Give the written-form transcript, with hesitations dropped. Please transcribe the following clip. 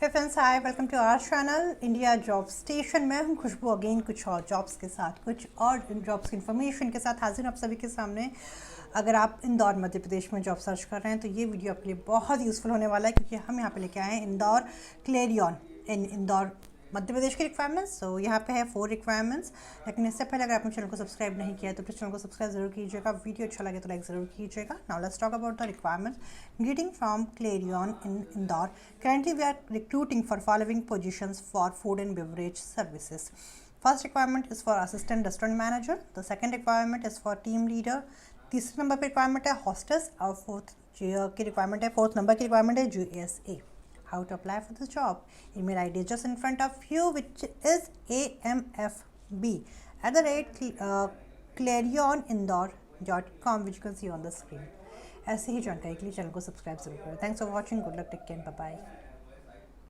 Hey friends, hi, welcome to our channel India job station. मैं हूं खुशबू, again कुछ और जॉब्स के साथ, कुछ और जॉब्स की इन्फॉर्मेशन के साथ हाजिर हूं आप सभी के सामने। अगर आप इंदौर मध्य प्रदेश में जॉब सर्च कर रहे हैं तो ये वीडियो आपके लिए बहुत यूज़फुल होने वाला है, क्योंकि हम यहाँ पे लेके आए हैं इंदौर क्लेरियन इन इंदौर मध्य प्रदेश के रिक्वायरमेंट्स। तो यहाँ पे है 4 रिक्वायरमेंट्स। लेकिन इससे पहले अगर आपने चैनल को सब्सक्राइब नहीं किया है तो प्लीज़ चैनल को सब्सक्राइब जरूर कीजिएगा। वीडियो अच्छा लगे तो लाइक ज़रूर कीजिएगा। Now let's talk about the requirements greeting from Clarion in Indore. Currently, we are recruiting for following positions for food and beverage services. First requirement is for assistant restaurant manager. The second requirement is for team leader. तीसरे number पे requirement है hostess और fourth number की requirement है USA. How to apply for this job? Email ID is just in front of you, which is amfb@clarionindore.com, which you can see on the screen. ऐसे ही जानकारी के लिए channel को subscribe जरूर करें। Thanks for watching, good luck, take care, bye bye.